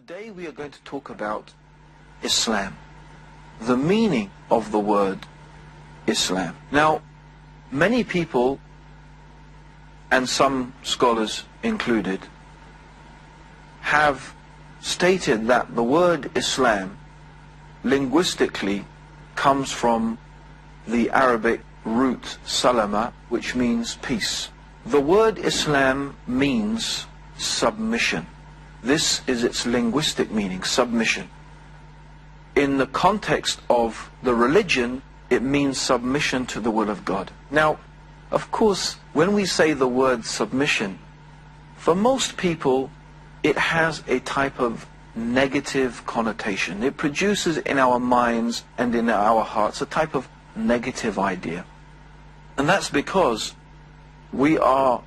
Today we are going to talk about Islam, the meaning of the word Islam. Now, many people, and some scholars included, have stated that the word Islam linguistically comes from the Arabic root salama, which means peace. The word Islam means submission. This is its linguistic meaning, submission. In the context of the religion, it means submission to the will of God. Now, of course, when we say the word submission, for most people, it has a type of negative connotation. It produces in our minds and in our hearts a type of negative idea. And that's because we are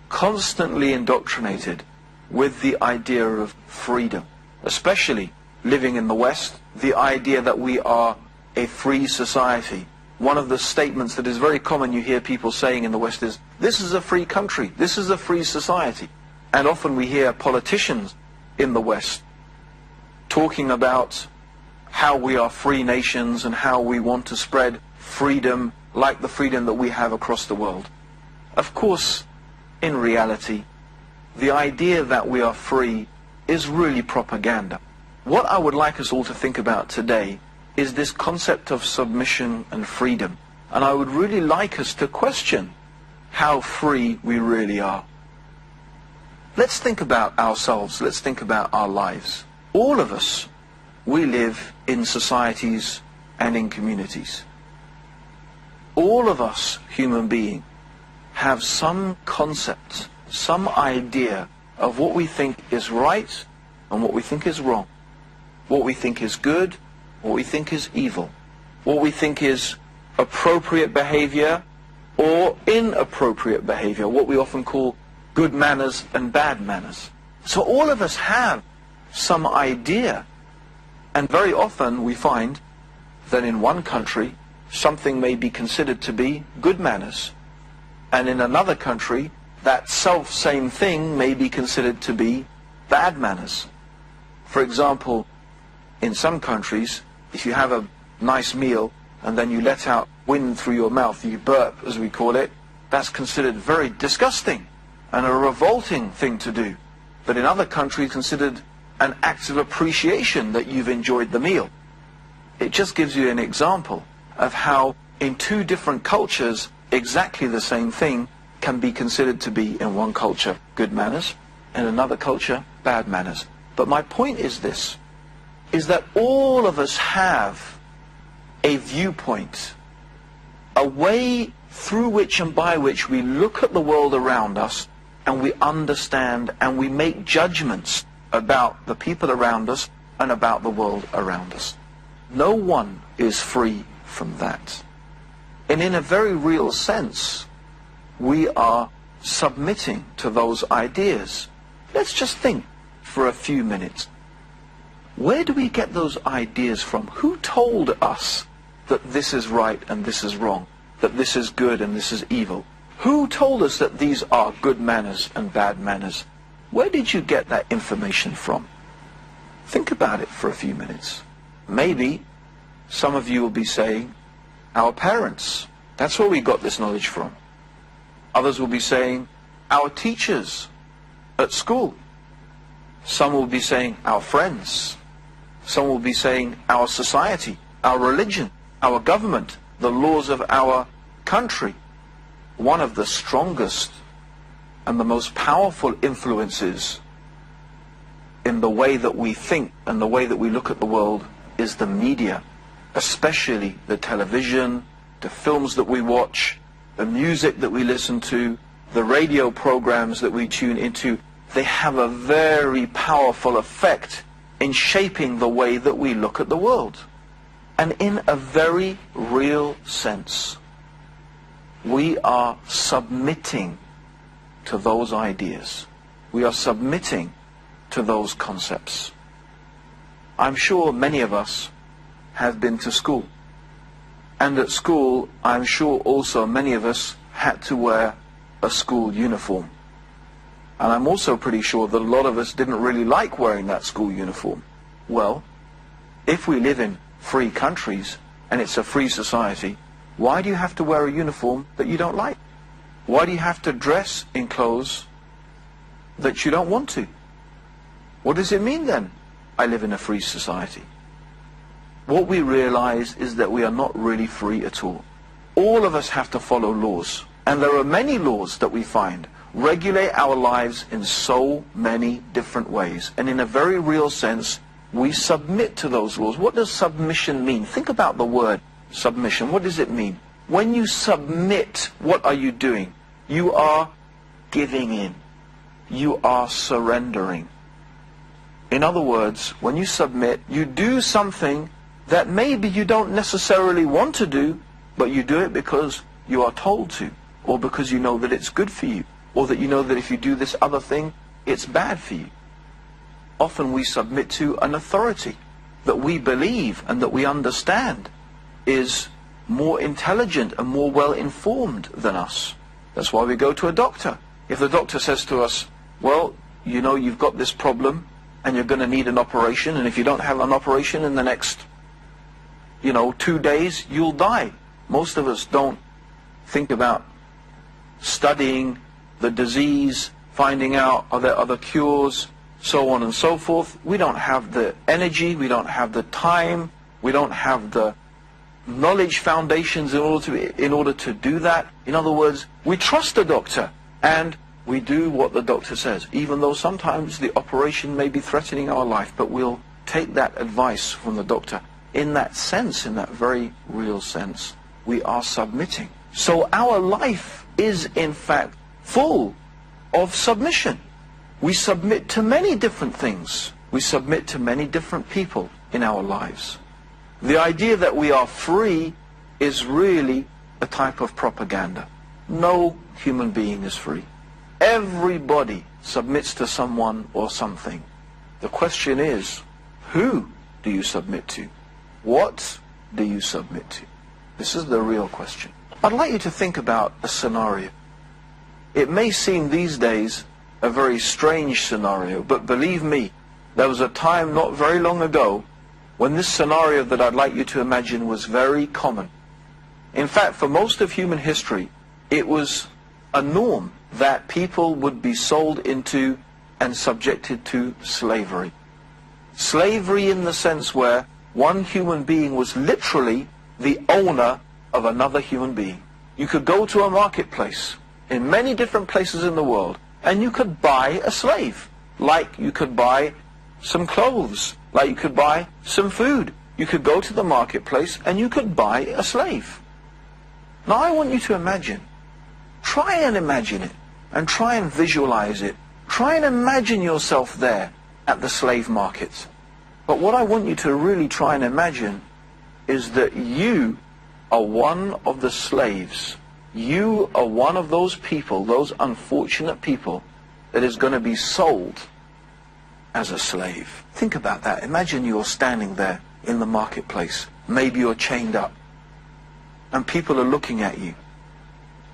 constantly indoctrinated with the idea of freedom, especially living in the West, the idea that we are a free society. One of the statements that is very common you hear people saying in the West is, this is a free country, this is a free society. And often we hear politicians in the West talking about how we are free nations and how we want to spread freedom like the freedom that we have across the world. Of course, in reality, the idea that we are free is really propaganda. What I would like us all to think about today is this concept of submission and freedom. And I would really like us to question how free we really are. Let's think about ourselves. Let's think about our lives. All of us, we live in societies and in communities. All of us, human beings, have some concept, some idea of what we think is right and what we think is wrong, what we think is good, what we think is evil, what we think is appropriate behavior or inappropriate behavior, what we often call good manners and bad manners. So all of us have some idea, and very often we find that in one country something may be considered to be good manners, and in another country that same thing may be considered to be bad manners. For example, in some countries, if you have a nice meal and then you let out wind through your mouth, you burp as we call it, that's considered very disgusting and a revolting thing to do. But in other countries considered an act of appreciation that you've enjoyed the meal. It just gives you an example of how in two different cultures exactly the same thing can be considered to be in one culture good manners, in another culture bad manners. But my point is this, is that all of us have a viewpoint, a way through which and by which we look at the world around us and we understand and we make judgments about the people around us and about the world around us. No one is free from that. And in a very real sense, we are submitting to those ideas. Let's just think for a few minutes. Where do we get those ideas from? Who told us that this is right and this is wrong, that this is good and this is evil? Who told us that these are good manners and bad manners? Where did you get that information from? Think about it for a few minutes. Maybe some of you will be saying, our parents, that's where we got this knowledge from. Others will be saying, our teachers at school. Some will be saying, our friends. Some will be saying, our society, our religion, our government, the laws of our country. One of the strongest and the most powerful influences in the way that we think and the way that we look at the world is the media, especially the television, the films that we watch, the music that we listen to, the radio programs that we tune into. They have a very powerful effect in shaping the way that we look at the world. And in a very real sense, we are submitting to those ideas. We are submitting to those concepts. I'm sure many of us have been to school. And at school, I'm sure also many of us had to wear a school uniform. And I'm also pretty sure that a lot of us didn't really like wearing that school uniform. Well, if we live in free countries and it's a free society, why do you have to wear a uniform that you don't like? Why do you have to dress in clothes that you don't want to? What does it mean then, I live in a free society? What we realize is that we are not really free at all. All of us have to follow laws. And there are many laws that we find regulate our lives in so many different ways. And in a very real sense, we submit to those laws. What does submission mean? Think about the word submission. What does it mean? When you submit, what are you doing? You are giving in. You are surrendering. In other words, when you submit, you do something that maybe you don't necessarily want to do, but you do it because you are told to, or because you know that it's good for you, or that you know that if you do this other thing, it's bad for you. Often we submit to an authority that we believe and that we understand is more intelligent and more well informed than us. That's why we go to a doctor. If the doctor says to us, well, you know, you've got this problem and you're going to need an operation, and if you don't have an operation in the next 2 days, you'll die. Most of us don't think about studying the disease, finding out are there other cures, so on and so forth. We don't have the energy, we don't have the time, we don't have the knowledge foundations in order to do that. In other words, we trust the doctor and we do what the doctor says, even though sometimes the operation may be threatening our life, but we'll take that advice from the doctor. In that sense, in that very real sense, we are submitting. So our life is in fact full of submission. We submit to many different things. We submit to many different people in our lives. The idea that we are free is really a type of propaganda. No human being is free. Everybody submits to someone or something. The question is, who do you submit to? What do you submit to? This is the real question. I'd like you to think about a scenario. It may seem these days a very strange scenario, but believe me, there was a time not very long ago when this scenario that I'd like you to imagine was very common. In fact, for most of human history, it was a norm that people would be sold into and subjected to slavery. Slavery in the sense where one human being was literally the owner of another human being. You could go to a marketplace in many different places in the world and you could buy a slave, like you could buy some clothes, like you could buy some food. You could go to the marketplace and you could buy a slave. Now I want you to imagine, try and imagine it, and try and visualize it. Try and imagine yourself there at the slave market. But what I want you to really try and imagine is that you are one of the slaves. You are one of those people, those unfortunate people, that is going to be sold as a slave. Think about that. Imagine you're standing there in the marketplace. Maybe you're chained up and people are looking at you.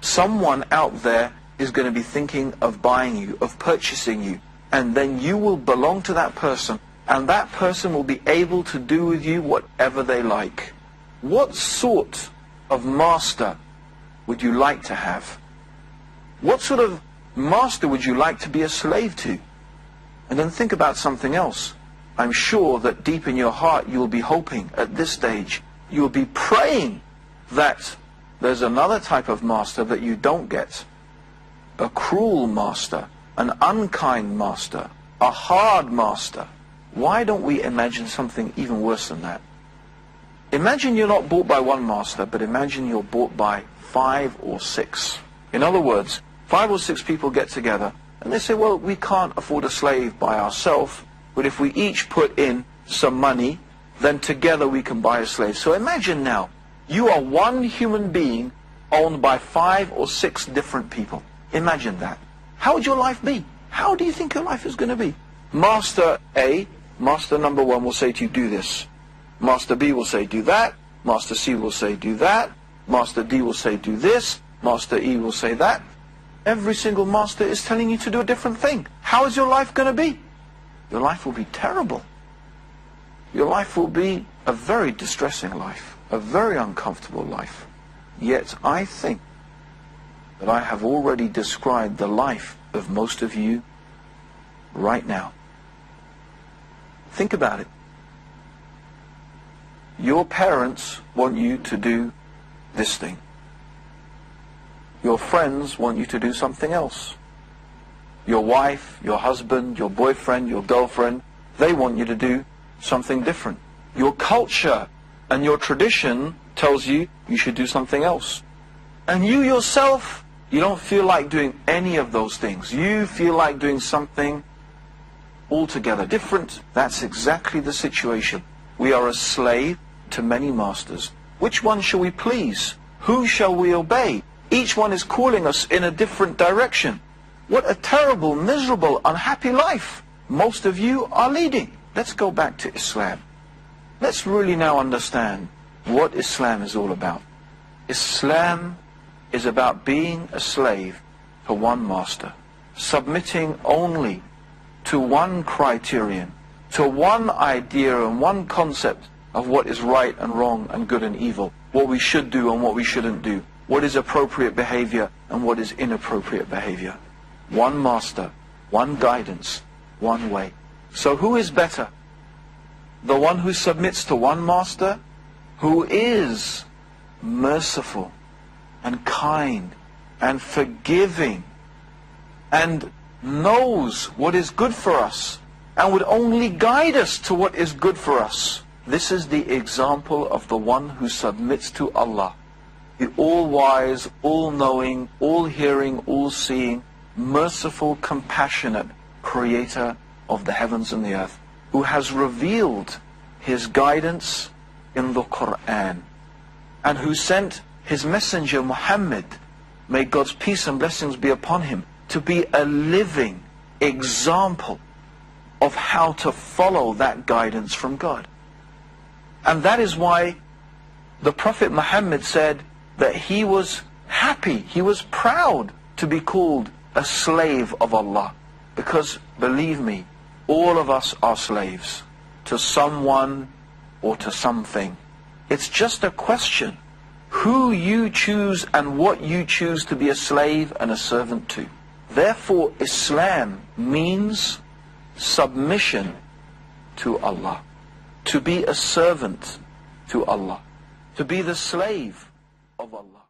Someone out there is going to be thinking of buying you, of purchasing you, and then you will belong to that person, and that person will be able to do with you whatever they like. What sort of master would you like to have? What sort of master would you like to be a slave to? And then think about something else. I'm sure that deep in your heart you'll be hoping at this stage, you'll be praying that there's another type of master that you don't get. A cruel master, an unkind master, a hard master. Why don't we imagine something even worse than that? Imagine you're not bought by one master, but imagine you're bought by 5 or 6. In other words, 5 or 6 people get together and they say, well, we can't afford a slave by ourselves, but if we each put in some money, then together we can buy a slave. So imagine now, you are one human being owned by 5 or 6 different people. Imagine that. How would your life be? How do you think your life is going to be? Master A, master number 1 will say to you, do this. Master B will say, do that. Master C will say, do that. Master D will say, do this. Master E will say that. Every single master is telling you to do a different thing. How is your life going to be? Your life will be terrible. Your life will be a very distressing life, a very uncomfortable life. Yet I think that I have already described the life of most of you right now. Think about it. Your parents want you to do this thing. Your friends want you to do something else. Your wife, your husband, your boyfriend, your girlfriend, they want you to do something different. Your culture and your tradition tells you you should do something else. And you yourself, you don't feel like doing any of those things. You feel like doing something altogether different. That's exactly the situation. We are a slave to many masters. Which one shall we please? Who shall we obey? Each one is calling us in a different direction. What a terrible, miserable, unhappy life most of you are leading. Let's go back to Islam. Let's really now understand what Islam is all about. Islam is about being a slave to one master, submitting only to one criterion, to one idea and one concept of what is right and wrong and good and evil, what we should do and what we shouldn't do, what is appropriate behavior and what is inappropriate behavior. One master, one guidance, one way. So who is better? The one who submits to one master, who is merciful and kind and forgiving and knows what is good for us and would only guide us to what is good for us. This is the example of the one who submits to Allah, the all-wise, all-knowing, all-hearing, all-seeing, merciful, compassionate creator of the heavens and the earth, who has revealed his guidance in the Quran, and who sent his messenger Muhammad, may God's peace and blessings be upon him, to be a living example of how to follow that guidance from God. And that is why the Prophet Muhammad said that he was happy, he was proud to be called a slave of Allah. Because, believe me, all of us are slaves to someone or to something. It's just a question who you choose and what you choose to be a slave and a servant to. Therefore, Islam means submission to Allah, to be a servant to Allah, to be the slave of Allah.